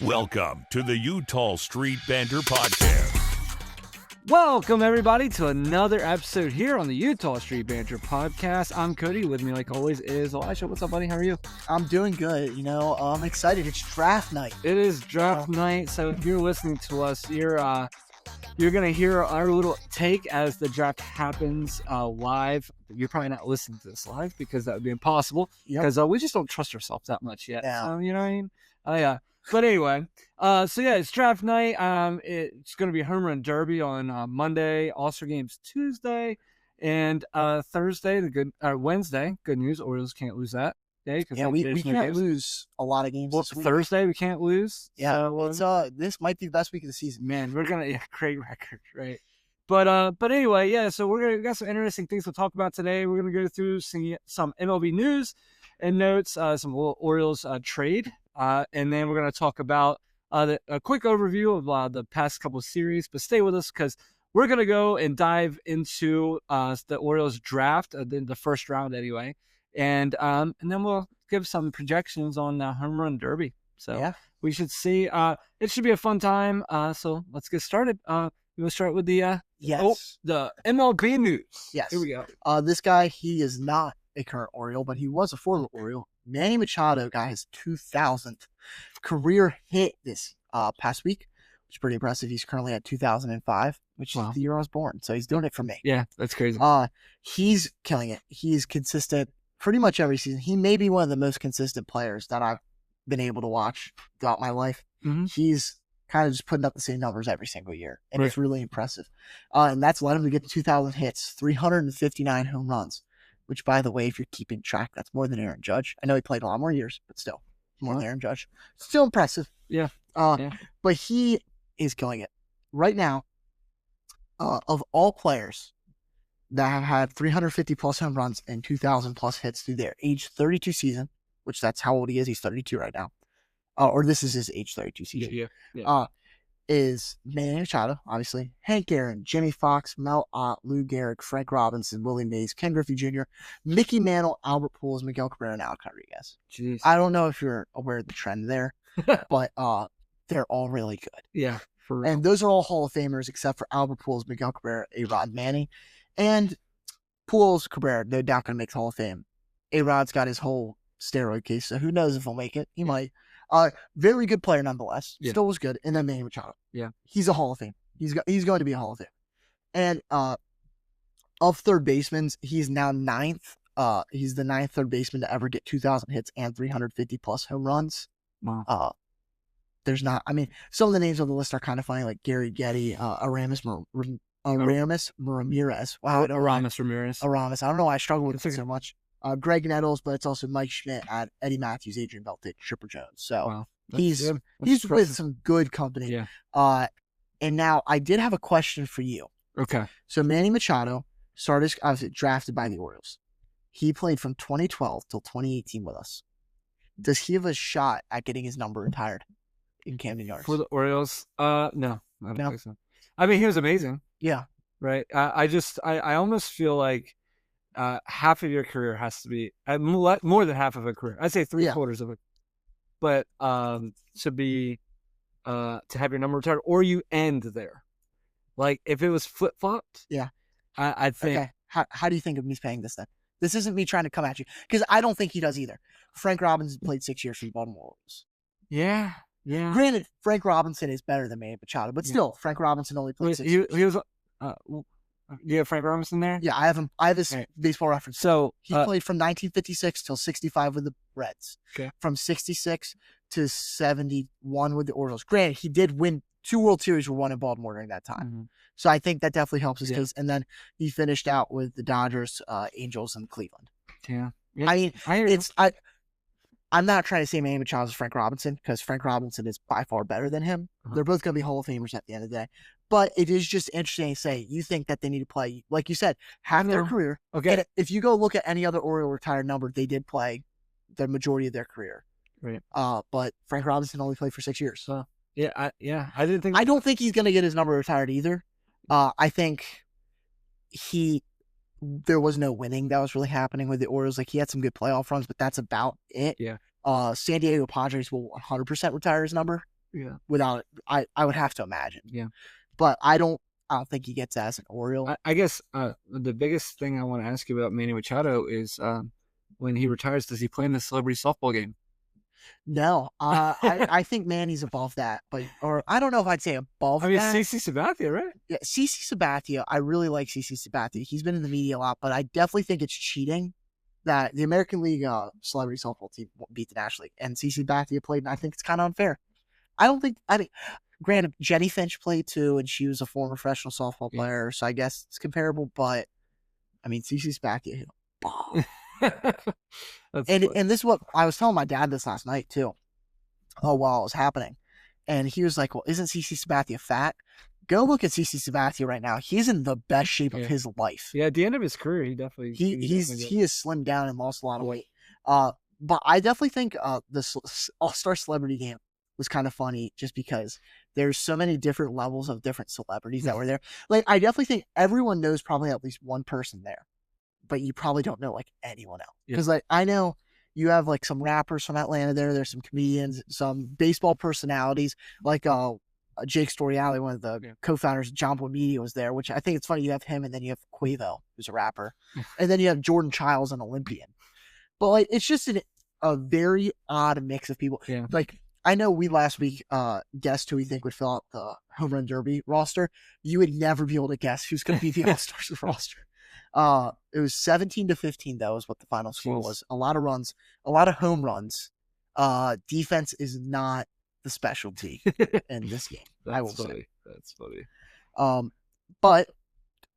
Welcome to the Eutaw Street Banter podcast. Welcome, everybody, to another episode here on the Eutaw Street Banter podcast. I'm Cody. With me, like always, is Elisha. What's up, buddy? How are you? I'm doing good. I'm excited. It's draft night. It is draft night, so if you're listening to us, you're gonna hear our little take as the draft happens live. You're probably not listening to this live because that would be impossible. Because we just don't trust ourselves that much yet. Yeah. So, you know what I mean? Yeah. But anyway, it's draft night. It's going to be a home run derby on Monday, All-Star games Tuesday, and Thursday, Wednesday. Good news, Orioles can't lose that day. We can't lose a lot of games this week. Thursday we can't lose. Yeah, so, this might be the best week of the season. Man, we're going to great record, right? But anyway, yeah, so we got some interesting things to talk about today. We're going to go through some MLB news and notes, some Orioles trade. And then we're going to talk about a quick overview of the past couple of series. But stay with us because we're going to go and dive into the Orioles draft, the first round anyway. And then we'll give some projections on the home run derby. So we should see. It should be a fun time. So let's get started. We'll start with the the MLB news. Yes. Here we go. This guy, he is not a current Oriole, but he was a former Oriole. Manny Machado got his 2000th career hit this past week, which is pretty impressive. He's currently at 2005, which is the year I was born. So he's doing it for me. Yeah, that's crazy. He's killing it. He's consistent pretty much every season. He may be one of the most consistent players that I've been able to watch throughout my life. Mm-hmm. He's kind of just putting up the same numbers every single year, and it's really impressive. And that's led him to get to 2,000 hits, 359 home runs. Which, by the way, if you're keeping track, that's more than Aaron Judge. I know he played a lot more years, but still, more than Aaron Judge. Still impressive. Yeah. But he is killing it. Right now, of all players that have had 350-plus home runs and 2,000-plus hits through their age 32 season, which that's how old he is. He's 32 right now. Or this is his age 32 season. Yeah. Is Manny Machado, obviously, Hank Aaron, Jimmy Fox, Mel Ott, Lou Gehrig, Frank Robinson, Willie Mays, Ken Griffey Jr., Mickey Mantle, Albert Pujols, Miguel Cabrera, and Alex Rodriguez. Jeez. I don't know if you're aware of the trend there, but they're all really good. Yeah, for real. And those are all Hall of Famers except for Albert Pujols, Miguel Cabrera, A-Rod, Manny. And Pujols, Cabrera, no doubt going to make the Hall of Fame. A-Rod's got his whole steroid case, so who knows if he'll make it. He might. Very good player nonetheless. Yeah. Still was good. And then Manny Machado. Yeah. He's a Hall of Fame. He's going to be a Hall of Fame. And of third basemen, he's now ninth. He's the ninth third baseman to ever get 2,000 hits and 350-plus home runs. Wow. There's not. I mean, some of the names on the list are kind of funny, like Gary Getty, Aramis Ramirez. Wow. Aramis Ramirez. Aramis. I don't know why I struggle with it so much. Greg Nettles, but it's also Mike Schmidt, Eddie Matthews, Adrian Beltre, Chipper Jones. So he's with some good company. Yeah. And now I did have a question for you. Okay. So Manny Machado obviously drafted by the Orioles. He played from 2012 till 2018 with us. Does he have a shot at getting his number retired in Camden Yards? For the Orioles? No. I don't think so. I mean, he was amazing. Yeah. Right. I almost feel like half of your career has to be more than half of a career. I'd say three-quarters of it. But to have your number retired, or you end there. Like if it was flip-flopped. Yeah. I'd think. Okay. How do you think of me paying this then? This isn't me trying to come at you because I don't think he does either. Frank Robinson played 6 years for the Baltimore Orioles. Yeah. Yeah. Granted, Frank Robinson is better than Manny Machado, but still, Frank Robinson only played 6 years. He was. Do you have Frank Robinson there? Yeah, I have him. I have his baseball reference. So he played from 1956 till 65 with the Reds. Okay. From 66 to 71 with the Orioles. Granted, he did win 2 World Series were won in Baltimore during that time. Mm-hmm. So I think that definitely helps his case. And then he finished out with the Dodgers, Angels, and Cleveland. Yeah. I mean, I'm not trying to say Manny Machado is Frank Robinson because Frank Robinson is by far better than him. Uh-huh. They're both going to be Hall of Famers at the end of the day. But it is just interesting to say you think that they need to play, like you said, half their career. Okay. And if you go look at any other Oriole retired number, they did play the majority of their career. Right. But Frank Robinson only played for 6 years. So I don't think he's going to get his number retired either. I think there was no winning that was really happening with the Orioles. Like he had some good playoff runs, but that's about it. Yeah. San Diego Padres will 100% retire his number. Yeah. Without it, I would have to imagine. Yeah. But I don't think he gets as an Oriole. I guess the biggest thing I want to ask you about Manny Machado is when he retires, does he play in the celebrity softball game? No, I think Manny's above that, or I don't know if I'd say above. I mean, that. CC Sabathia, right? Yeah, CC Sabathia. I really like CC Sabathia. He's been in the media a lot, but I definitely think it's cheating that the American League celebrity softball team beat the National League, and CC Sabathia played, and I think it's kind of unfair. I think. Granted, Jenny Finch played too, and she was a former professional softball player, so I guess it's comparable. But I mean, CC Sabathia hit a bomb. And this is what I was telling my dad this last night too. While it was happening, and he was like, "Well, isn't CC Sabathia fat? Go look at CC Sabathia right now. He's in the best shape of his life. Yeah, at the end of his career, he definitely he has slimmed down and lost a lot of weight. But I definitely think the All-Star Celebrity Game was kind of funny just because there's so many different levels of different celebrities that were there. Like, I definitely think everyone knows probably at least one person there, but you probably don't know like anyone else. Because like I know you have like some rappers from Atlanta there. There's some comedians, some baseball personalities like Jake Storiale, one of the co-founders of John Boy Media, was there, which I think it's funny. You have him, and then you have Quavo, who's a rapper, and then you have Jordan Childs, an Olympian. But like, it's just a very odd mix of people. Yeah. Like, I know we last week guessed who we think would fill out the Home Run Derby roster. You would never be able to guess who's going to be the All-Stars roster. It was 17-15, though, is what the final score was. A lot of runs, a lot of home runs. Defense is not the specialty in this game. I will say. That's funny. But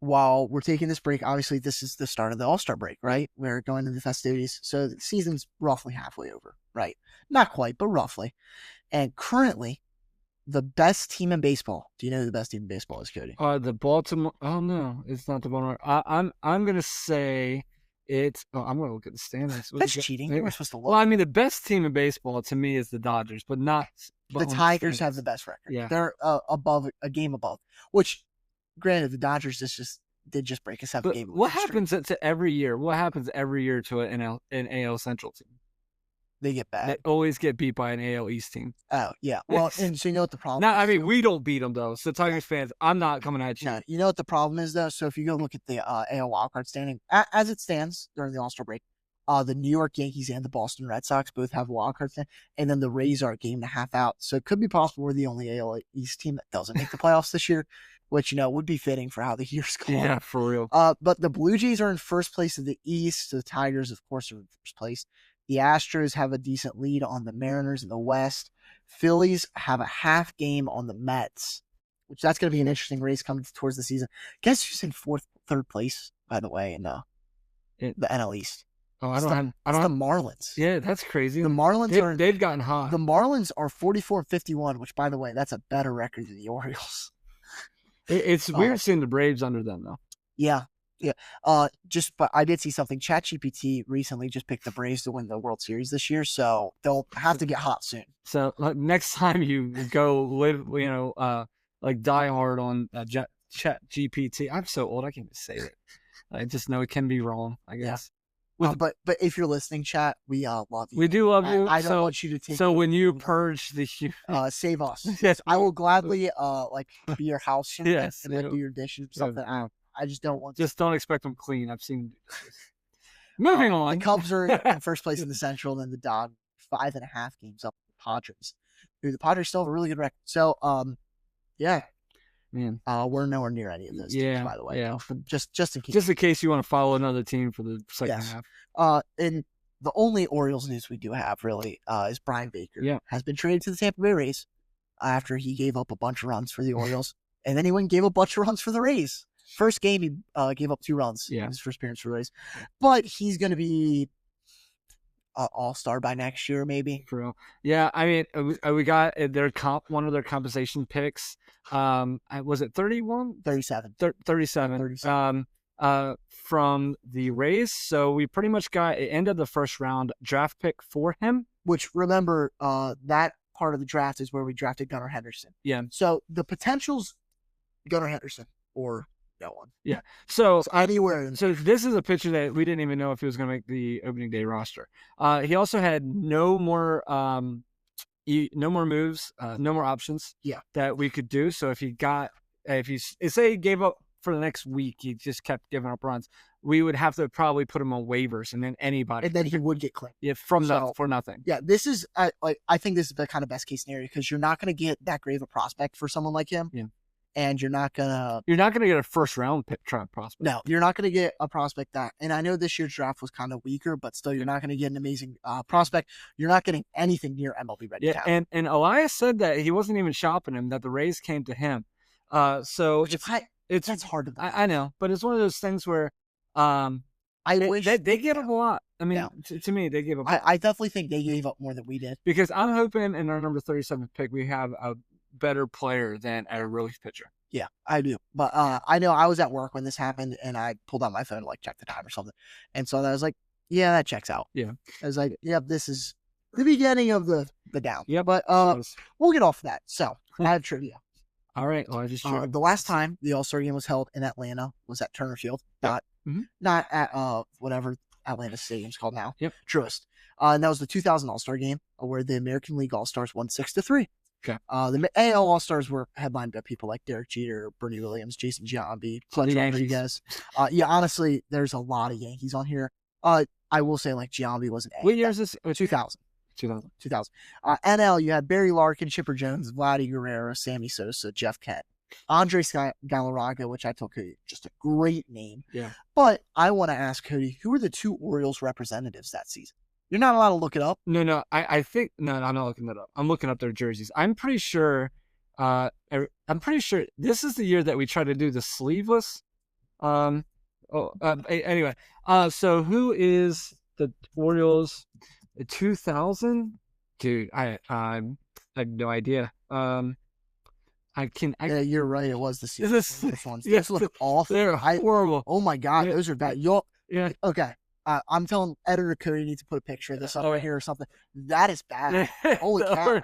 while we're taking this break, obviously this is the start of the All-Star break, right? We're going to the festivities. So the season's roughly halfway over, right? Not quite, but roughly. And currently, the best team in baseball. Do you know who the best team in baseball is, Cody? The Baltimore. Oh no, it's not the Baltimore. I'm gonna say it's. Oh, I'm gonna look at the standings. That's cheating. You're supposed to look. Well, I mean, the best team in baseball to me is the Dodgers, but not. The Tigers have the best record. Yeah, they're above a game above. Which, granted, the Dodgers did just break a 7-game. What happens to every year? What happens every year to an AL Central team? They get bad. They always get beat by an AL East team. Oh, yeah. Well, and so you know what the problem is? I mean, we don't beat them, though. So, Tigers fans, I'm not coming at you. No, you know what the problem is, though? So, if you go look at the AL wildcard standing, as it stands during the All-Star break, the New York Yankees and the Boston Red Sox both have a wildcard stand, and then the Rays are a game and a half out. So, it could be possible we're the only AL East team that doesn't make the playoffs this year, which, would be fitting for how the year's going. Yeah, for real. But the Blue Jays are in first place of the East. The Tigers, of course, are in first place. The Astros have a decent lead on the Mariners in the West. Phillies have a half game on the Mets, which that's going to be an interesting race coming towards the season. Guess who's in third place, by the way, in the NL East? Oh, I don't the Marlins. Yeah, that's crazy. The Marlins they've gotten hot. The Marlins are 44-51, which, by the way, that's a better record than the Orioles. It's weird seeing the Braves under them, though. Yeah. Yeah. But I did see something. ChatGPT recently just picked the Braves to win the World Series this year, so they'll have to get hot soon. So next time you go live, like die hard on ChatGPT. I'm so old, I can't even say it. I just know it can be wrong, I guess. Yeah. But if you're listening, chat, we love you. We do love you. I don't want you to take. So when you purge the save us. Yes, I will gladly be your house. Yes, and do your dishes or something. I just don't want. Just don't expect them clean. I've seen. Moving on. The Cubs are in first place in the Central, and the Dodgers 5.5 games up with the Padres. The Padres still have a really good record. So, yeah, man, we're nowhere near any of those teams, by the way. Yeah, just in case. Just in case you want to follow another team for the second half. And the only Orioles news we do have really is Brian Baker. Yeah, has been traded to the Tampa Bay Rays after he gave up a bunch of runs for the Orioles, and then he went and gave a bunch of runs for the Rays. First game, he gave up 2 runs. Yeah. His first appearance for the Rays. But he's going to be an all-star by next year, maybe. For real. Yeah, I mean, we got one of their compensation picks. Was it 31? 37. 37. From the Rays. So we pretty much got an end of the first round draft pick for him. Which, remember, that part of the draft is where we drafted Gunnar Henderson. Yeah. So the potential's Gunnar Henderson or no one. Yeah. So anywhere. So this is a pitcher that we didn't even know if he was going to make the opening day roster. He also had no more no more moves, no more options. Yeah. That we could do. So if you say he gave up for the next week, he just kept giving up runs, we would have to probably put him on waivers, and then anybody, And then he would get claimed. yeah, for nothing. Yeah, this is I think this is the kind of best case scenario because you're not going to get that great of a prospect for someone like him. Yeah. And you're not gonna get a first round prospect. No, you're not gonna get a prospect that. And I know this year's draft was kind of weaker, but still, you're not gonna get an amazing prospect. You're not getting anything near MLB ready. Yeah, and Elias said that he wasn't even shopping him; that the Rays came to him. So that's hard to believe. I know, but it's one of those things where I wish they gave up a lot. I mean, to me, they gave up. I definitely think they gave up more than we did because I'm hoping in our number 37 pick we have a better player than a relief pitcher. Yeah, I do. But I know I was at work when this happened, and I pulled out my phone to check the time or something, and so I was like, "Yeah, that checks out." Yeah, I was like, "Yep, this is the beginning of the down." Yeah, but we'll get off of that. So I have trivia. All right. Well, I just the last time the All-Star game was held in Atlanta was at Turner Field, not at whatever Atlanta Stadium's called now. Yep, Truist. And that was the 2000 All-Star game where the American League All-Stars won 6-3. Okay. The AL All-Stars were headlined by people like Derek Jeter, Bernie Williams, Jason Giambi, Pledge Rodriguez. Yeah, honestly, there's a lot of Yankees on here. I will say Giambi was an A. What year is this? 2000. 2000. NL, you had Barry Larkin, Chipper Jones, Vladdy Guerrero, Sammy Sosa, Jeff Kent, Andres Galarraga, which I told Cody, just a great name. Yeah. But I want to ask Cody, who were the two Orioles representatives that season? You're not allowed to look it up. No. I think I'm not looking that up. I'm looking up their jerseys. I'm pretty sure. This is the year that we tried to do the sleeveless. Anyway. So who is the Orioles? 2000, dude. I have no idea. You're right. It was the season. This look awful. They're horrible. Oh my god, those are bad. Yeah. Okay. I'm telling editor Cody needs to put a picture of this up right here or something. That is bad. Holy cow.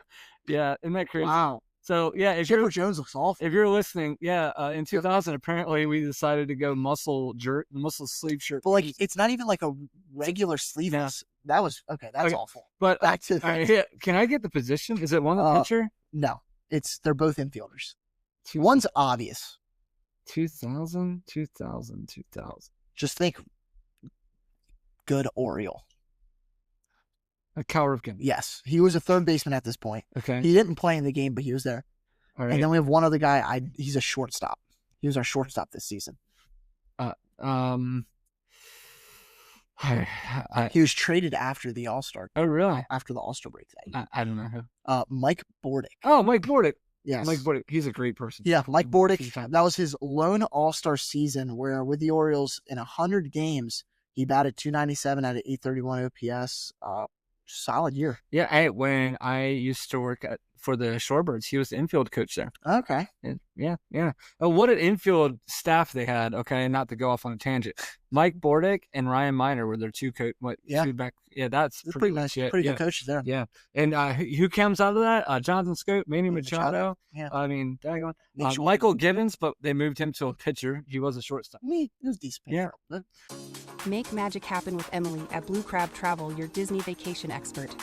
Yeah, isn't that crazy? Wow. So yeah, if Chipper Jones looks awful. If you're listening, in 2000, apparently we decided to go muscle sleeve shirt. But it's not even a regular sleeveless. That was okay. That's awful. But back to can I get the position? Is it one the pitcher? No, they're both infielders. One's obvious. 2000. Just think, good Oriole. Cal Ripken. Yes, he was a third baseman at this point. Okay, he didn't play in the game, but he was there. All right. And then we have one other guy. He's a shortstop. He was our shortstop this season. He was traded after the All-Star. Oh, really? After the All-Star break. I don't know who. Mike Bordick. Oh, Mike Bordick. Yes. Mike Bordick. He's a great person. Yeah, Mike Bordick. That was his lone All-Star season where with the Orioles in 100 games, he batted .297 at an .831 OPS. Solid year. Yeah, when I used to work for the Shorebirds, he was the infield coach there. Okay. Yeah. Oh, what an infield staff they had. Okay, not to go off on a tangent. Mike Bordick and Ryan Miner were their two coach. Two back. Yeah, that's pretty nice. Pretty good coaches there. Yeah, and who comes out of that? Jonathan Scope, Manny Machado. Yeah. I mean, daggone. Michael Gibbons, but they moved him to a pitcher. He was a shortstop. It was decent. Yeah. Make magic happen with Emily at Blue Crab Travel, your Disney vacation expert.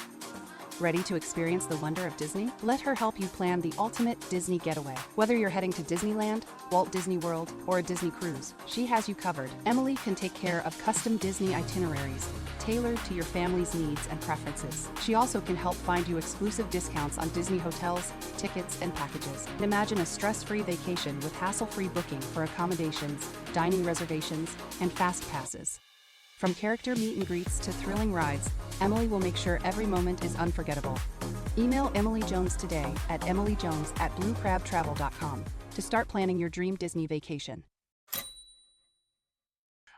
Ready to experience the wonder of Disney? Let her help you plan the ultimate Disney getaway. Whether you're heading to Disneyland, Walt Disney World, or a Disney cruise, she has you covered. Emily can take care of custom Disney itineraries, tailored to your family's needs and preferences. She also can help find you exclusive discounts on Disney hotels, tickets, and packages. Imagine a stress-free vacation with hassle-free booking for accommodations, dining reservations, and fast passes. From character meet and greets to thrilling rides, Emily will make sure every moment is unforgettable. Email Emily Jones today at emilyjones@bluecrabtravel.com to start planning your dream Disney vacation.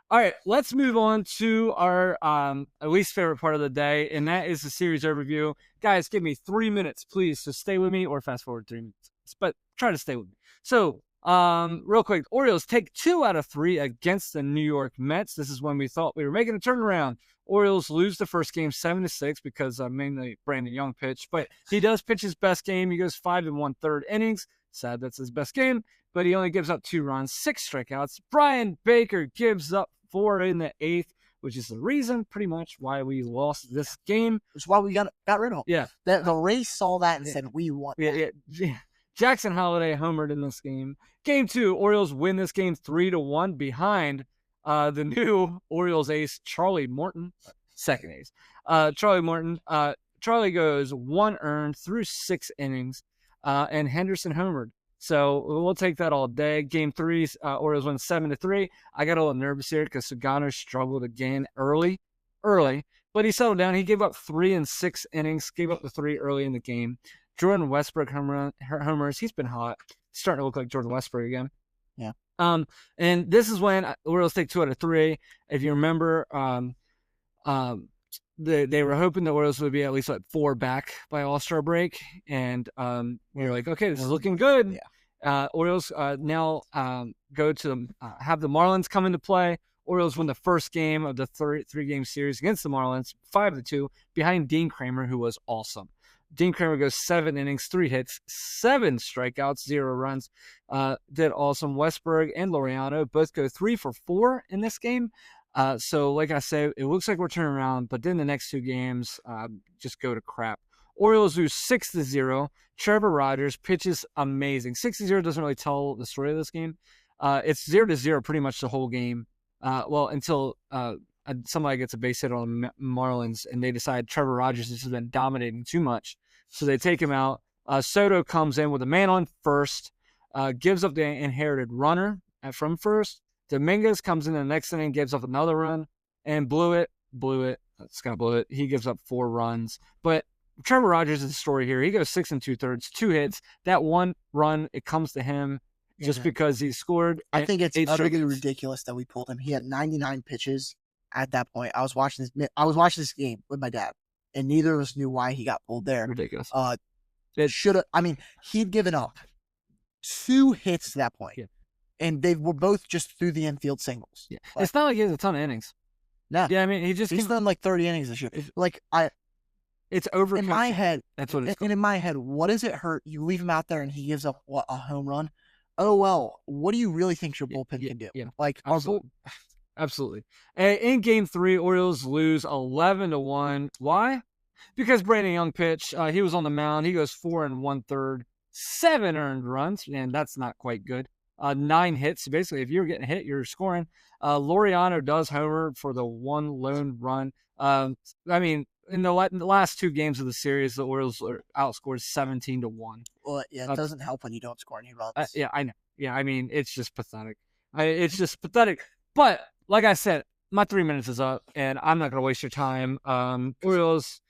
All right, let's move on to our least favorite part of the day, and that is the series overview. Guys, give me 3 minutes, please. So stay with me or fast forward 3 minutes, but try to stay with me. So, real quick, Orioles take 2 out of 3 against the New York Mets. This is when we thought we were making a turnaround. Orioles lose the first game 7-6 because mainly Brandon Young pitched, but he does pitch his best game. He goes 5 1/3 innings. Sad that's his best game, but he only gives up 2 runs, 6 strikeouts. Brian Baker gives up 4 in the 8th. which is the reason pretty much why we lost this game. That's why we got rid of him. Yeah. The Rays saw that and said, we want that. Yeah. Jackson Holliday homered in this game. Game 2, Orioles win this game 3-1 behind the new Orioles ace, Charlie Morton, second ace. Charlie Morton. Charlie goes 1 earned through 6 innings, and Henderson homered. So we'll take that all day. Game 3, Orioles win 7-3. I got a little nervous here because Sugano struggled again early, but he settled down. He gave up 3 in 6 innings, gave up the 3 early in the game. Jordan Westbrook homers. He's been hot. Starting to look like Jordan Westbrook again. Yeah. And this is when Orioles take 2 out of 3. If you remember, they were hoping the Orioles would be at least 4 back by All-Star break, and we were like, okay, this is looking good. Yeah. Orioles now go to have the Marlins come into play. Orioles win the first game of the 3-game series against the Marlins, 5-2, behind Dean Kramer, who was awesome. Dean Kramer goes 7 innings, 3 hits, 7 strikeouts, 0 runs. Did awesome. Westberg and Laureano both go 3 for 4 in this game. So, like I said, it looks like we're turning around, but then the next 2 games just go to crap. Orioles lose 6-0. Trevor Rogers pitches amazing. 6-0 doesn't really tell the story of this game. It's 0-0 pretty much the whole game. Until somebody gets a base hit on the Marlins, and they decide Trevor Rogers has been dominating too much. So they take him out. Soto comes in with a man on first, gives up the inherited runner from first. Dominguez comes in the next inning, gives up another run, and blew it. Scott blew it. He gives up 4 runs. But Trevor Rogers is the story here. He goes 6 2/3, 2 hits. That 1 run, it comes to him just because he scored. I think it's utterly ridiculous that we pulled him. He had 99 pitches at that point. I was watching this game with my dad, and neither of us knew why he got pulled there. Ridiculous. He'd given up 2 hits to that point. Yeah. And they were both just through the infield singles. Yeah. It's not like he has a ton of innings. No. Yeah, I mean, he's done like 30 innings this year. It's over. In my head, that's what it's called. And in my head, what does it hurt? You leave him out there and he gives up a home run. Oh well, what do you really think your bullpen can do? Yeah. Absolutely. In Game 3, Orioles lose 11-1. Why? Because Brandon Young pitched. He was on the mound. He goes 4 1/3, 7 earned runs, and that's not quite good. 9 hits. Basically, if you're getting hit, you're scoring. Laureano does homer for the 1 lone run. In the last 2 games of the series, the Orioles are outscored 17-1. Well, yeah, it doesn't help when you don't score any runs. Yeah, I know. Yeah, I mean, it's just pathetic. But like I said, my 3 minutes is up, and I'm not going to waste your time. Orioles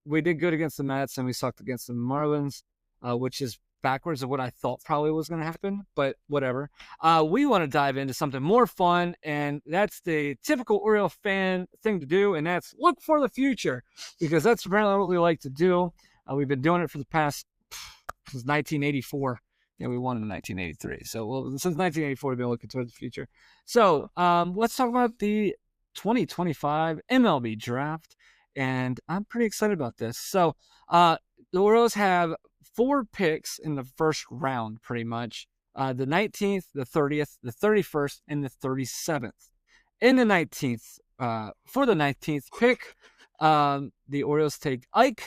we did good against the Mets, and we sucked against the Marlins, which is backwards of what I thought probably was going to happen, but whatever. We want to dive into something more fun, and that's the typical Oriole fan thing to do, and that's look for the future, because that's apparently what we like to do. We've been doing it for the past since 1984. Yeah, we won in 1983. So, since 1984, we've been looking towards the future. So, let's talk about the 2025 MLB draft, and I'm pretty excited about this. So, the Orioles have 4 picks in the first round, pretty much. The 19th, the 30th, the 31st, and the 37th. In the 19th, for the 19th pick, the Orioles take Ike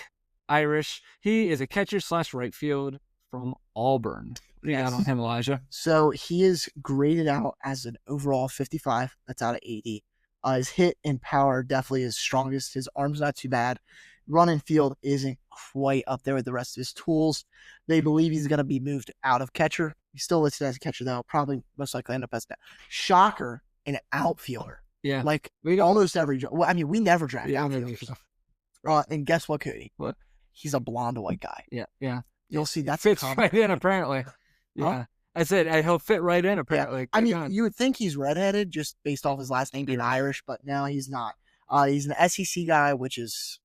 Irish. He is a catcher / right field from Auburn. What do you got on him, Elijah? So he is graded out as an overall 55. That's out of 80. His hit and power definitely is strongest. His arm's not too bad. Run and field isn't quite up there with the rest of his tools. They believe he's going to be moved out of catcher. He's still listed as a catcher, though. Probably most likely end up as that. Shocker, an outfielder. Yeah. Like almost every – well, I mean, we never draft outfielders. And guess what, Cody? What? He's a blonde white guy. Yeah. You'll see that's fits right in, apparently. Yeah. Huh? I said he'll fit right in, apparently. Yeah. I mean, you would think he's redheaded just based off his last name being Irish, but no, he's not. He's an SEC guy, which is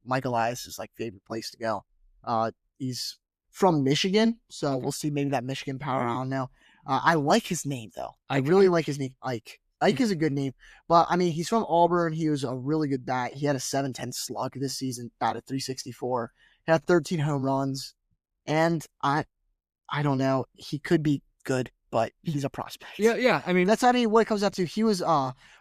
Mike Elias' favorite place to go. He's from Michigan, so we'll see maybe that Michigan power. I don't know. I like his name, though. I really like his name, Ike. Ike is a good name, but I mean, he's from Auburn. He was a really good bat. He had a 7.10 slug this season, batted .364. He had 13 home runs, and I don't know. He could be good, but he's a prospect. Yeah. I mean, That's, I mean, what it comes out to. He was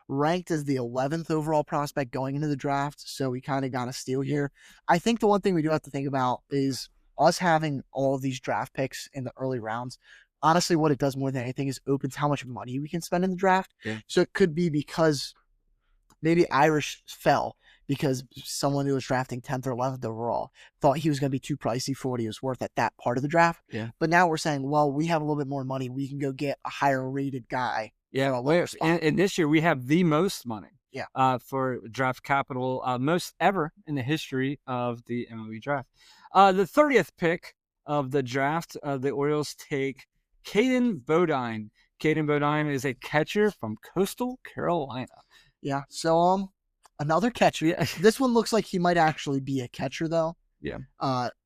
ranked as the 11th overall prospect going into the draft, so we kind of got a steal here. I think the one thing we do have to think about is us having all of these draft picks in the early rounds. Honestly, what it does more than anything is opens how much money we can spend in the draft. Yeah. So it could be because maybe Irish fell because someone who was drafting 10th or 11th overall thought he was going to be too pricey for what he was worth at that part of the draft. Yeah. But now we're saying, well, we have a little bit more money. We can go get a higher rated guy. yeah. And this year we have the most money. Yeah. For draft capital, most ever in the history of the MLB draft. The 30th pick of the draft, the Orioles take Caden Bodine. Caden Bodine is a catcher from Coastal Carolina. Yeah. So another catcher. Yeah. This one looks like he might actually be a catcher though. Yeah.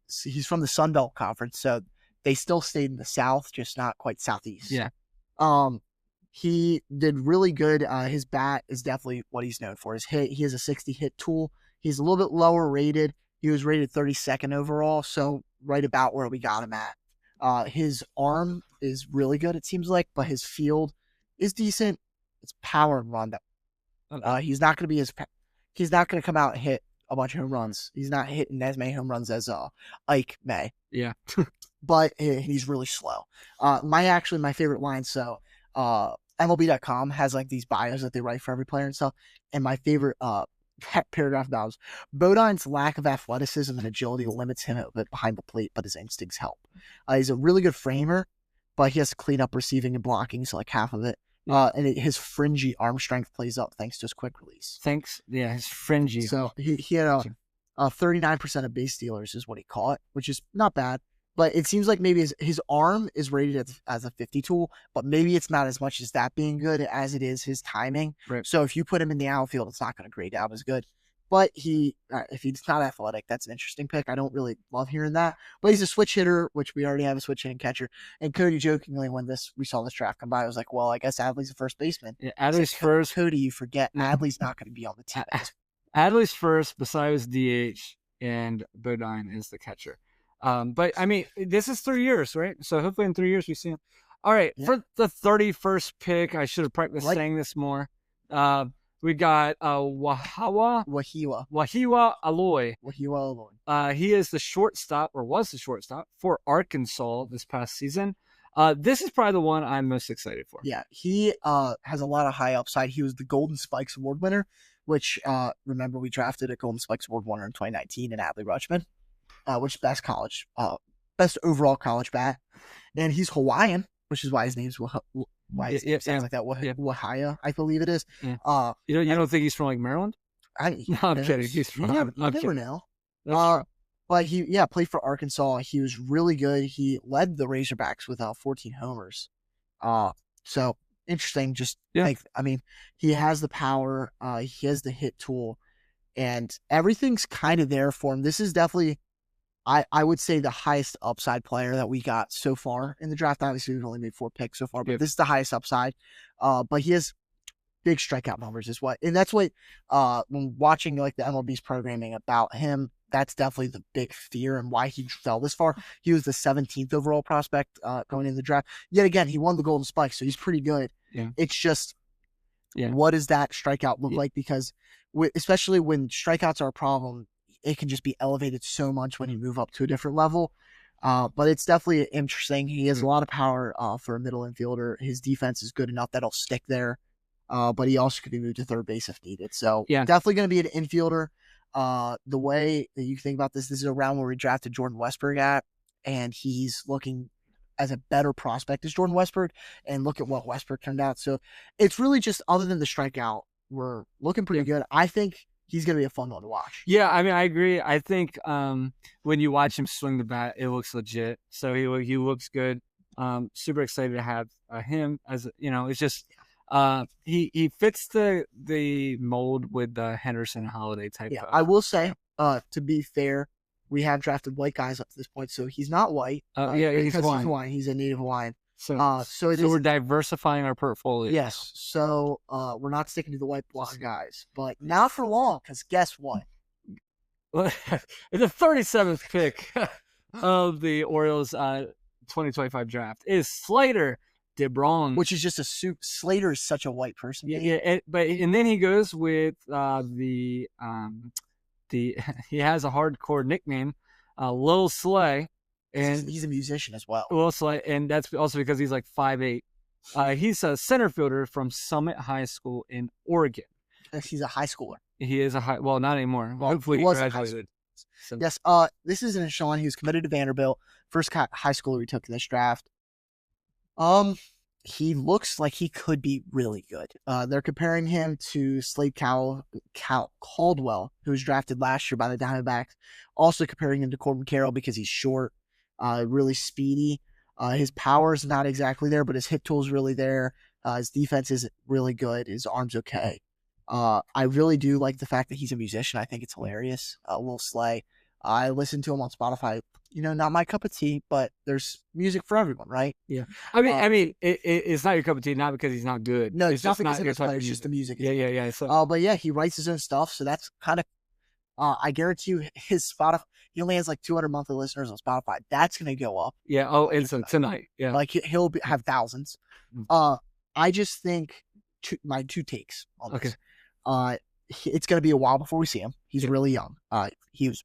So he's from the Sun Belt Conference, so they still stayed in the South, just not quite Southeast. Yeah. He did really good. His bat is definitely what he's known for. His hit. He has a 60 hit tool. He's a little bit lower rated. He was rated 32nd overall, so right about where we got him at. His arm is really good, it seems like, but his field is decent. It's power and run. He's not going to come out and hit a bunch of home runs. He's not hitting as many home runs as Ike may. Yeah. But he's really slow. My favorite line. So MLB.com has like these bios that they write for every player and stuff. And my favorite paragraph about is Bodine's lack of athleticism and agility limits him a bit behind the plate, but his instincts help. He's a really good framer, but he has to clean up receiving and blocking, so like half of it. His fringy arm strength plays up thanks to his quick release. Yeah, his fringy. So he had a 39% of base stealers is what he caught, which is not bad. But it seems like maybe his arm is rated as a 50 tool, but maybe it's not as much as that being good as it is his timing. Right. So if you put him in the outfield, it's not going to grade out as good. But if he's not athletic, that's an interesting pick. I don't really love hearing that. But he's a switch hitter, which we already have a switch hitting catcher. And Cody jokingly, when we saw this draft come by, I was like, well, I guess Adley's the first baseman. Yeah, Adley's first. Cody, you forget Adley's not going to be on the team. Adley's first, besides DH, and Bodine is the catcher. But I mean, this is 3 years, right? So hopefully in 3 years we see him. All right, Yeah. for the 31st pick, I should have practiced saying this more. We got Wahiwa Aloy. Wahiwa Aloy. He is the shortstop, or was the shortstop, for Arkansas this past season. This is probably the one I'm most excited for. Yeah, he has a lot of high upside. He was the Golden Spikes Award winner, which, remember, we drafted a Golden Spikes Award winner in 2019 in Adley Rutschman, which best overall college bat. And he's Hawaiian, which is why his name's why his name sounds like that. Wahia, I believe it is. Yeah. You don't think he's from like Maryland? No, I'm kidding. He's from. Yeah, I'm never kidding. know. But he played for Arkansas. He was really good. He led the Razorbacks with 14 homers. So interesting. Just he has the power. He has the hit tool, and everything's kind of there for him. This is definitely, I would say, the highest upside player that we got so far in the draft. Obviously, we've only made 4 picks so far, but this is the highest upside. But he has big strikeout numbers and that's what, when watching like the MLB's programming about him, that's definitely the big fear and why he fell this far. He was the 17th overall prospect going into the draft. Yet again, he won the Golden Spike, so he's pretty good. Yeah. It's just, what does that strikeout look like? Because especially when strikeouts are a problem, it can just be elevated so much when you move up to a different level. But it's definitely interesting. He has a lot of power for a middle infielder. His defense is good enough that'll stick there. But he also could be moved to third base if needed. So definitely going to be an infielder. The way that you think about this is a round where we drafted Jordan Westburg at, and he's looking as a better prospect as Jordan Westburg, and look at what Westburg turned out. So it's really just, other than the strikeout, we're looking pretty good. I think he's going to be a fun one to watch. Yeah, I mean, I agree. I think when you watch him swing the bat, it looks legit. So he looks good. Super excited to have him as, it's just, he fits the mold with the Henderson Holiday type. Yeah, I will say, to be fair, we have drafted white guys up to this point, so he's not white. He's Hawaiian. He's a native Hawaiian. So we're diversifying our portfolio. Yes. So we're not sticking to the white blonde guys, but not for long, because guess what? The 37th pick of the Orioles 2025 draft is Slater did wrong. Which is just a soup. Slater is such a white person. Yeah, and then he goes with the he has a hardcore nickname, Lil Slay, and he's a musician as well. Lil Slay, and that's also because he's like 5'8". He's a center fielder from Summit High School in Oregon. He's a high schooler. He is well, not anymore. Well, hopefully he graduated. So. Yes. This isn't Sean. He was committed to Vanderbilt. First high schooler we took in this draft. He looks like he could be really good. They're comparing him to Slade Caldwell, who was drafted last year by the Diamondbacks. Also comparing him to Corbin Carroll because he's short, really speedy. His power is not exactly there, but his hip tool is really there. His defense is really good. His arm's okay. I really do like the fact that he's a musician. I think it's hilarious. Lil Slay. I listen to him on Spotify. Not my cup of tea, but there's music for everyone, right? Yeah. I mean, it's not your cup of tea, not because he's not good. No, it's not just because not your of type it's just the music. Yeah. So. But yeah, he writes his own stuff, so that's kind of. I guarantee you, his Spotify. He only has like 200 monthly listeners on Spotify. That's gonna go up. Yeah. Oh, and so tonight. Yeah. Like he'll have thousands. I just think my two takes on this. Okay. It's gonna be a while before we see him. He's really young. He's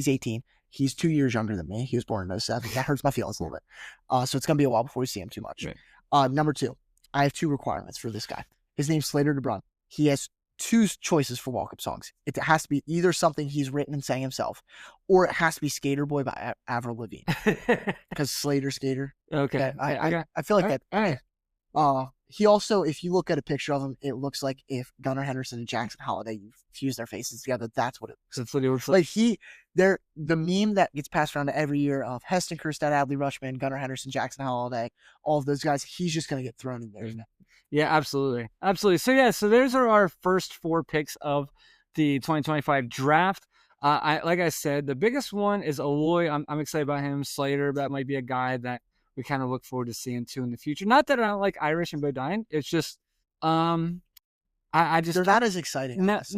18. He's 2 years younger than me. He was born in 07. That hurts my feelings a little bit. So it's going to be a while before we see him too much. Right. Number 2, I have 2 requirements for this guy. His name's Slater DeBrun. He has 2 choices for walk-up songs. It has to be either something he's written and sang himself, or it has to be Skater Boy by Avril Lavigne. Because Slater Skater. Okay. I feel like that. All right. He also, if you look at a picture of him, it looks like if Gunnar Henderson and Jackson Holliday fused their faces together. That's what it looks like. That's what he looks like. The meme that gets passed around every year of Heston Kjerstad, Adley Rutschman, Gunnar Henderson, Jackson Holliday, all of those guys, he's just going to get thrown in there. Yeah, absolutely. So those are our first 4 picks of the 2025 draft. Like I said, the biggest one is Aloy. I'm excited about him. Slater, that might be a guy that we kind of look forward to seeing too in the future. Not that I don't like Irish and Bodine. It's just, I just they're not as exciting. That's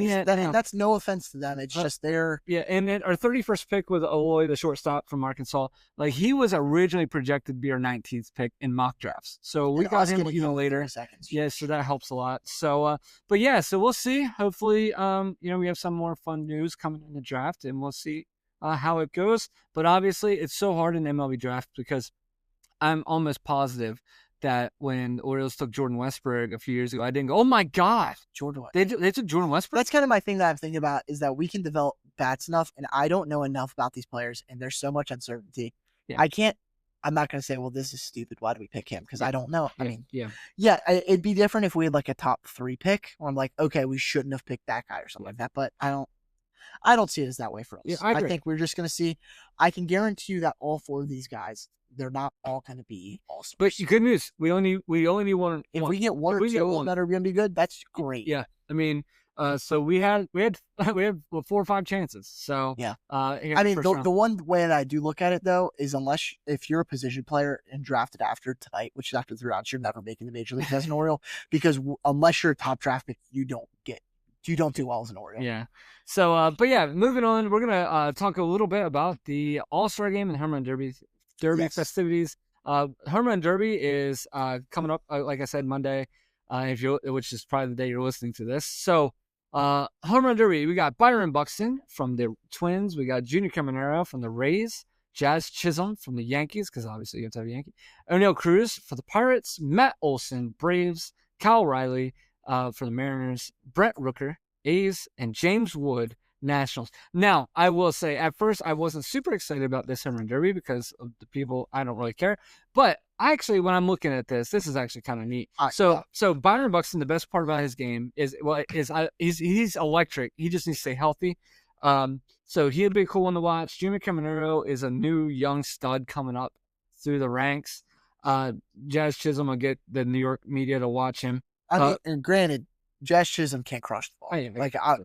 no offense to them. It's just they're And then our 31st pick was Aloy, the shortstop from Arkansas. Like he was originally projected to be our 19th pick in mock drafts, so we got him later. Yeah, so that helps a lot. So, but yeah, so we'll see. Hopefully, we have some more fun news coming in the draft, and we'll see how it goes. But obviously, it's so hard in the MLB draft because I'm almost positive that when the Orioles took Jordan Westburg a few years ago, I didn't go, oh my God, Jordan. They took Jordan Westburg? That's kind of my thing that I'm thinking about is that we can develop bats enough, and I don't know enough about these players, and there's so much uncertainty. Yeah. I'm not going to say, well, this is stupid. Why do we pick him? Because I don't know. It'd be different if we had like a top 3 pick, where I'm like, okay, we shouldn't have picked that guy or something like that, but I don't see it as that way for us. Yeah, I think we're just going to see. I can guarantee you that all 4 of these guys, they're not all going to be all-stars. But good news, we only need one. If we get one or 2 that are going to be good, that's great. Yeah, I mean, so we had 4 or 5 chances. So yeah, the one way that I do look at it though is if you're a position player and drafted after tonight, which is after 3 rounds, you're never making the major leagues as an Oriole because unless you're a top draft pick, you don't do well as an Oriole. Yeah. So, but yeah, moving on, we're gonna talk a little bit about the All-Star Game and Home Run Derby festivities. Home Run Derby is coming up, like I said, Monday, which is probably the day you're listening to this. So, Home Run Derby, we got Byron Buxton from the Twins, we got Junior Caminero from the Rays, Jazz Chisholm from the Yankees, because obviously you have to have a Yankee, O'Neill Cruz for the Pirates, Matt Olson, Braves, Kyle Riley for the Mariners, Brett Rooker, A's, and James Wood, Nationals. Now, I will say, at first, I wasn't super excited about this Home Run Derby because of the people. I don't really care. But actually, when I'm looking at this is actually kind of neat. So Byron Buxton, the best part about his game is he's electric. He just needs to stay healthy. So he'll be a cool one to watch. Junior Caminero is a new young stud coming up through the ranks. Jazz Chisholm will get the New York media to watch him. And granted, Jazz Chisholm can't crush the ball.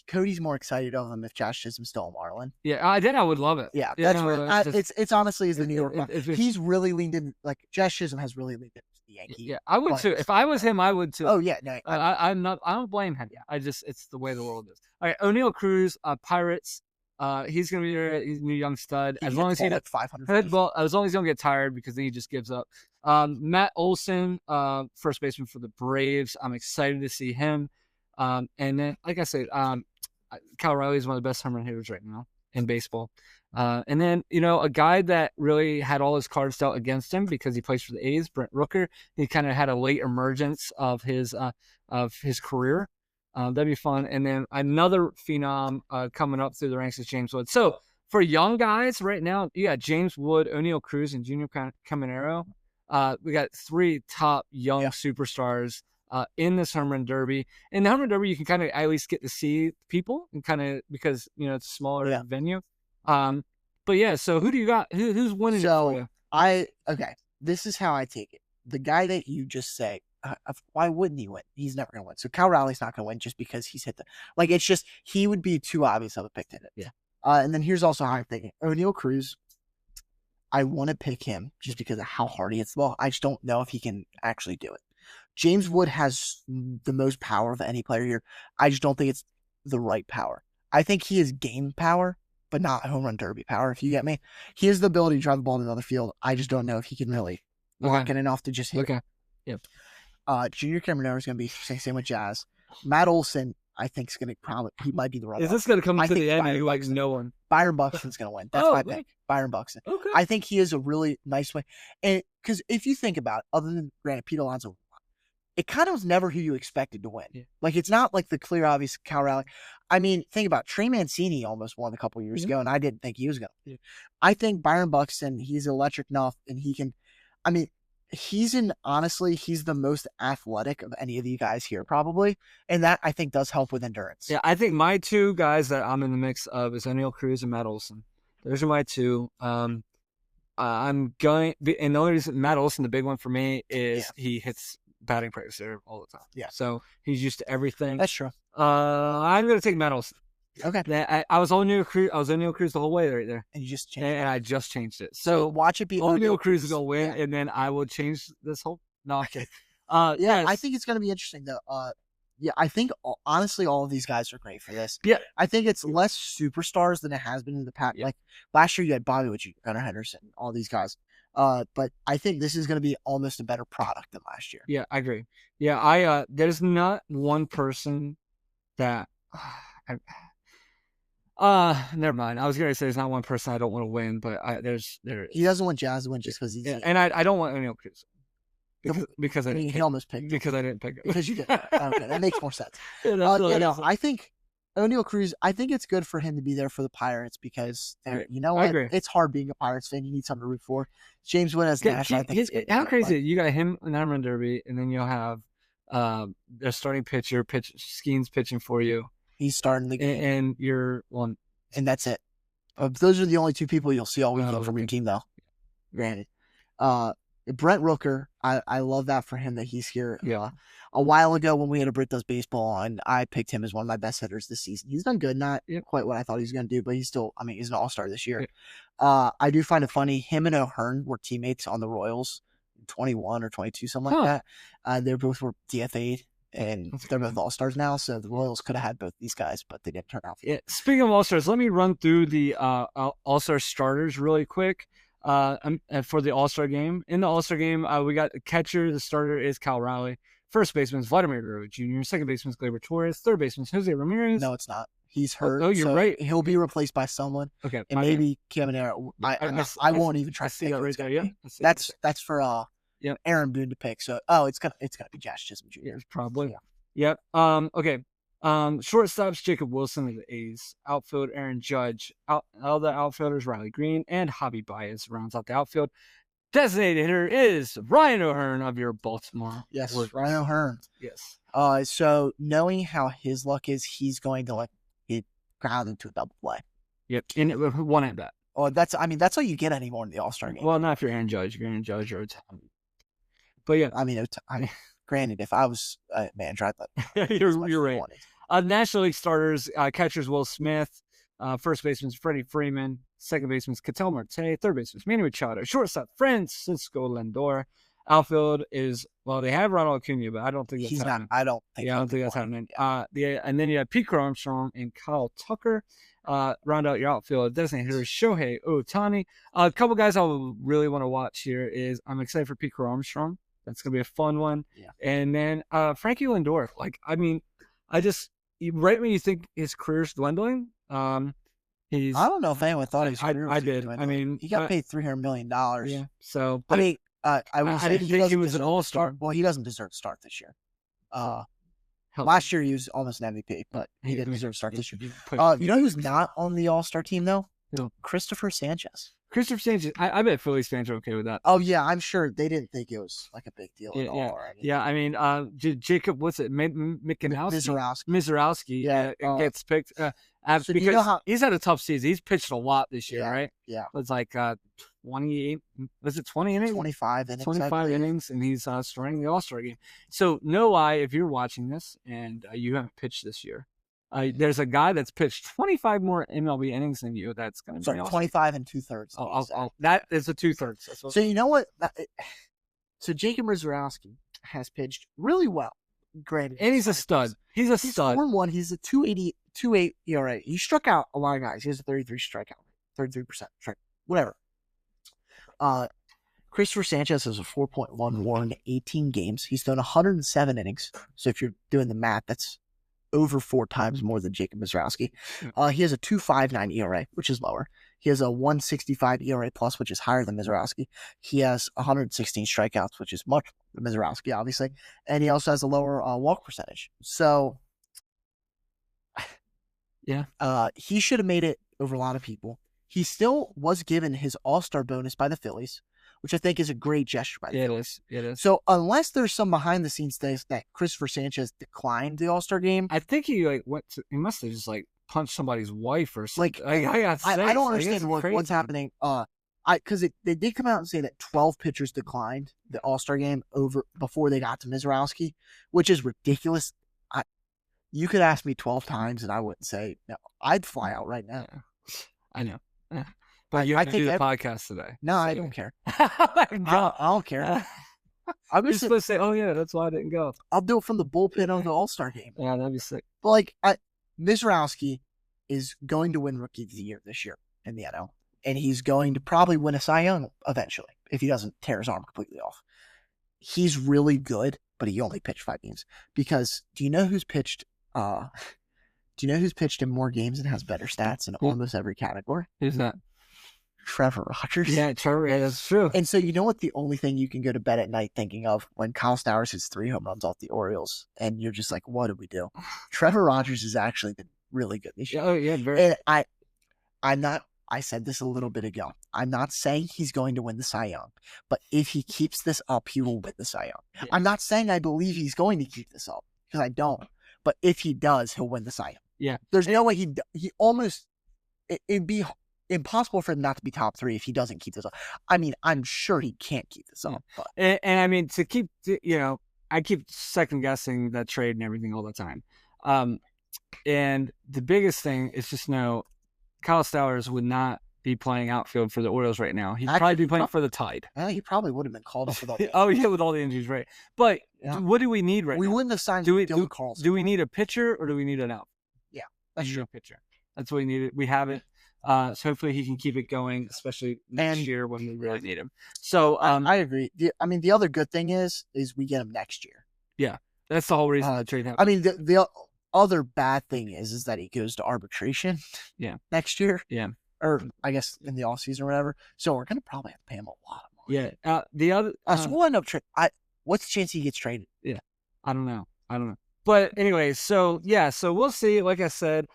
Cody's more excited of him if Jazz Chisholm's still a Marlin. Yeah, I would love it. Yeah, it's honestly is the New York. He's really leaned in. Like Jazz Chisholm has really leaned into the Yankee. Yeah, I would too. If I was him, I would too. Oh yeah, no, I'm not. I don't blame him. Yeah, it's the way the world is. All right, O'Neill Cruz, Pirates. He's gonna be there. He's a new young stud. He As long as he like 500. well, as long as he don't get tired because then he just gives up. Matt Olson, first baseman for the Braves. I'm excited to see him. And then, like I said, Cal Riley is one of the best home run hitters right now in baseball. And then, a guy that really had all his cards dealt against him because he plays for the A's, Brent Rooker. He kind of had a late emergence of his career. That'd be fun. And then another phenom coming up through the ranks is James Wood. So for young guys right now, you got James Wood, O'Neal Cruz, and Junior Caminero. We got 3 top young superstars in this home run derby. In the home run derby, you can kind of at least get to see people and kind of because it's a smaller venue. But yeah, so who do you got? Who's winning it for you? Okay, this is how I take it. The guy that you just say, why wouldn't he win? He's never going to win. So Cal Raleig's not going to win just because he's hit it's just, he would be too obvious of a pick to hit it. Yeah. And then here's also how I'm thinking. O'Neal Cruz, I want to pick him just because of how hard he hits the ball. I just don't know if he can actually do it. James Wood has the most power of any player here. I just don't think it's the right power. I think he has game power, but not home run derby power, if you get me. He has the ability to drive the ball to another field. I just don't know if he can really lock it enough to just hit. Okay. Yep. Junior Caminero is going to be same with Jazz. Matt Olson, I think, is going to he might be the runner. Is this going to come to the end? Who likes no one? Byron Buxton's going to win. That's my pick. Byron Buxton. Okay. I think he is a really nice way. And because if you think about it, other than granted, Pete Alonso, it kind of was never who you expected to win. Yeah. It's not like the clear, obvious Cal Raleigh. I mean, think about it. Trey Mancini almost won a couple years ago, and I didn't think he was going to. Yeah. I think Byron Buxton, he's electric enough, and he can, he's the most athletic of any of you guys here, probably. And that, I think, does help with endurance. Yeah, I think my 2 guys that I'm in the mix of is O'Neal Cruz and Matt Olson. Those are my 2. And the only reason Matt Olson, the big one for me, is he hits batting practice there all the time. Yeah. So he's used to everything. That's true. I'm going to take Matt Olson. Okay. I was O'Neal Cruz. I was O'Neal Cruz the whole way right there. And you just changed it. And I just changed it. So watch it be O'Neal Cruz is going to win, and then I will change this whole... No, okay. Yeah, I think it's going to be interesting, though. I think, honestly, all of these guys are great for this. Yeah. I think it's less superstars than it has been in the past. Yeah. Like, last year you had Bobby Witt, Gunnar Henderson, all these guys. But I think this is going to be almost a better product than last year. Yeah, I agree. Yeah, there's not one person that... never mind. I was going to say there's not one person I don't want to win, but he doesn't want Jazz to win just because he's... Yeah, and I don't want O'Neal Cruz. Because I didn't he almost picked him. Because I didn't pick him. Because you did. Okay, that makes more sense. I think O'Neal Cruz, I think it's good for him to be there for the Pirates because, you know what? It's hard being a Pirates fan. You need something to root for. James Wood as national, I think. How crazy you got him in the home run derby, and then you'll have their starting pitcher, Skeens pitching for you. He's starting the game. And you're one. And that's it. Those are the only 2 people you'll see all weekend from your team, though. Granted. Brent Rooker, I love that for him that he's here. Yeah. A while ago when we had a Brit Does Baseball on, I picked him as one of my best hitters this season. He's done good, not quite what I thought he was going to do, but he's still, he's an all-star this year. Yeah. I do find it funny, him and O'Hearn were teammates on the Royals, 21 or 22, something like that. They both were DFA'd, and they're both all-stars now, so the Royals could have had both these guys, but they didn't turn out. Yeah. Speaking of all-stars, let me run through the all-star starters really quick. For the All-Star game. In the All-Star game, we got a catcher. The starter is Cal Raleigh. First baseman is Vladimir Guerrero Jr. Second baseman is Gleyber Torres. Third baseman is Jose Ramirez. No, it's not. He's hurt. Oh, you're right. He'll be replaced by someone. Okay. And maybe Caminero. I won't even try to see that right there. Yeah. That's for Aaron Boone to pick. So it's gonna be Josh Chisholm Jr. Yeah, probably. Yep. Okay. Shortstops, Jacob Wilson of the A's. Outfield, Aaron Judge. All the outfielders, Riley Green and Javi Baez rounds out the outfield. Designated hitter is Ryan O'Hearn of your Baltimore. Yes, Ryan O'Hearn. Yes. So knowing how his luck is, he's going to get ground into a double play. Yep. And one at bat. Oh, that's all you get anymore in the All-Star game. Well, not if you're Aaron Judge. You're Aaron Judge or But yeah. Granted, if I was a manager, I thought you're right. National League starters, catchers Will Smith, first baseman Freddie Freeman, second baseman Ketel Marte, third baseman Manny Machado, shortstop Francisco Lindor, Outfield is, well, they have Ronald Acuna, but I don't think that's He's happening. not. I don't think. Yeah, I don't think that's happening. And then you have Pete Armstrong and Kyle Tucker. Round out your outfield. Designated hitter Shohei Ohtani. A couple guys I really want to watch here is I'm excited for Pete Armstrong. That's gonna be a fun one. Yeah. And then Frankie Lindor. Like, I mean, right when you think his career's dwindling, he's. I don't know if anyone thought he was. I did. I mean, he got paid $300 million. Yeah. So, I mean, I didn't think he was an all-star. Well, he doesn't deserve to start this year. Last year he was almost an MVP, but he didn't deserve to start this year. You know who's not on the All-Star team though? No. Christopher Sanchez. Christopher Sanchez. I bet Phillies fans are okay with that. Oh yeah, I'm sure they didn't think it was like a big deal at all. Yeah. I mean, Jacob, what's it? Mizorowski. Yeah, gets picked. So because do you know how, he's had a tough season. He's pitched a lot this year, right? Yeah. It's like 28. Was it 20 innings? 25 innings. 25 innings, and he's starting the All-Star game. So, no lie, if you're watching this and you haven't pitched this year, there's a guy that's pitched 25 more MLB innings than you. That's going to be 25 and 2/3. That is a 2/3. So you know what? So Jacob Mizorowski has pitched really well. Granted, and he's a stud. He's 4-1. He's a 2.8 ERA. He struck out a lot of guys. He has a 33 strikeout, 33% strike, whatever. Christopher Sanchez has a 4.1 WAR in 18 games. He's thrown 107 innings. So if you're doing the math, that's over 4 times more than Jacob Mizorowski. He has a 2.59 ERA, which is lower. He has a 1.65 ERA plus, which is higher than Mizorowski. He has 116 strikeouts, which is much more than Mizorowski, obviously. And he also has a lower walk percentage. So, yeah, he should have made it over a lot of people. He still was given his All-Star bonus by the Phillies, which I think is a great gesture by the Phillies. It is. So unless there's some behind-the-scenes things that Christopher Sanchez declined the All-Star game, I think he he must have just punched somebody's wife or something. I don't understand what's happening. Because they did come out and say that 12 pitchers declined the All-Star game before they got to Mizorowski, which is ridiculous. You could ask me 12 times and I wouldn't say no. I'd fly out right now. Yeah. I know. But you have to do the podcast today. No, I don't care. I don't care. I'm just supposed to say, oh yeah, that's why I didn't go. I'll do it from the bullpen of the All-Star game. Yeah, that'd be sick. But Mizorowski is going to win Rookie of the Year this year in the NL. And he's going to probably win a Cy Young eventually if he doesn't tear his arm completely off. He's really good, but he only pitched 5 games. Because do you know who's pitched in more games and has better stats in almost every category? Who's that? Trevor Rogers. Yeah, Trevor. Yeah, that's true. And so you know what? The only thing you can go to bed at night thinking of when Kyle Stowers hits 3 home runs off the Orioles, and you're just like, what do we do? Trevor Rogers has actually been really good this year. Oh yeah, very. And I said this a little bit ago. I'm not saying he's going to win the Cy Young, but if he keeps this up, he will win the Cy Young. Yeah. I'm not saying I believe he's going to keep this up because I don't. But if he does, he'll win the Cy Young. Yeah. There's no way it'd be impossible for him not to be top 3 if he doesn't keep this up. I mean, I'm sure he can't keep this up. But. And I mean, I keep second guessing that trade and everything all the time. And the biggest thing is just know Kyle Stowers would not be playing outfield for the Orioles right now. He'd probably be playing for the Tide. He probably would have been called up with all the with all the injuries, right? But what do we need right now? We wouldn't have signed Dylan Carlson. Do we need a pitcher or do we need an out? Yeah, that's true. Pitcher. That's what we needed. We have it. So hopefully he can keep it going, especially next year when we really need him. So I agree. The other good thing is we get him next year. Yeah, that's the whole reason the trade happened. I mean, the other bad thing is that he goes to arbitration. Yeah, next year. Yeah, or I guess in the off season or whatever. So we're gonna probably have to pay him a lot of money. Yeah. The other, so we'll end up what's the chance he gets traded? Yeah, I don't know. But anyway, so we'll see. Like I said,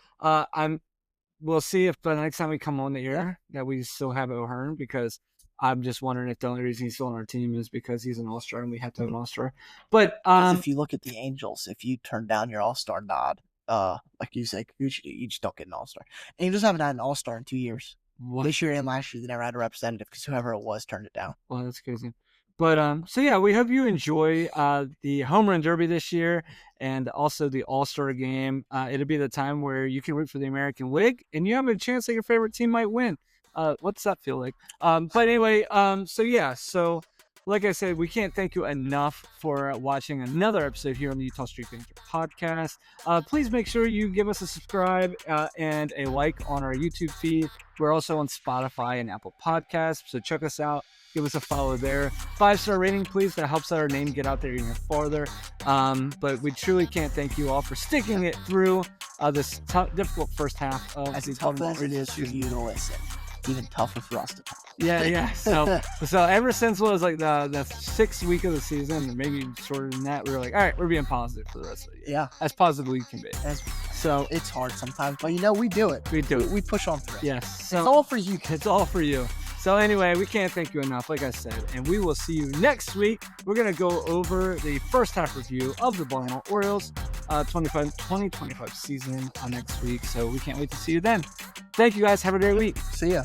we'll see if the next time we come on the air that we still have O'Hearn, because I'm just wondering if the only reason he's still on our team is because he's an All-Star and we have to have an All-Star. But if you look at the Angels, if you turn down your All-Star nod, like you say, you just don't get an All-Star. Angels haven't had an All-Star in 2 years. What? This year and last year, they never had a representative because whoever it was turned it down. Well, that's crazy. But we hope you enjoy the Home Run Derby this year and also the All-Star game. It'll be the time where you can root for the American League and you have a chance that your favorite team might win. What's that feel like? But anyway, so like I said, we can't thank you enough for watching another episode here on the Eutaw Street Banter podcast. Please make sure you give us a subscribe and a like on our YouTube feed. We're also on Spotify and Apple Podcasts, so check us out. Give us a follow there. 5-star rating, please. That helps our name get out there even farther. But we truly can't thank you all for sticking it through this difficult first half of As the tough Baltimore as it is for season. you to listen, even tougher for us to talk. Yeah. So ever since what was like the 6th week of the season, or maybe shorter than that, we were like, all right, we're being positive for the rest of the year. Yeah. As positive as we can be. So it's hard sometimes, but we do it. We do it. We push on through. Yes. It's So all for you. it's all for you. So anyway, we can't thank you enough, like I said, and we will see you next week. We're going to go over the first half review of the Baltimore Orioles 2025 season next week. So we can't wait to see you then. Thank you guys. Have a great week. See ya.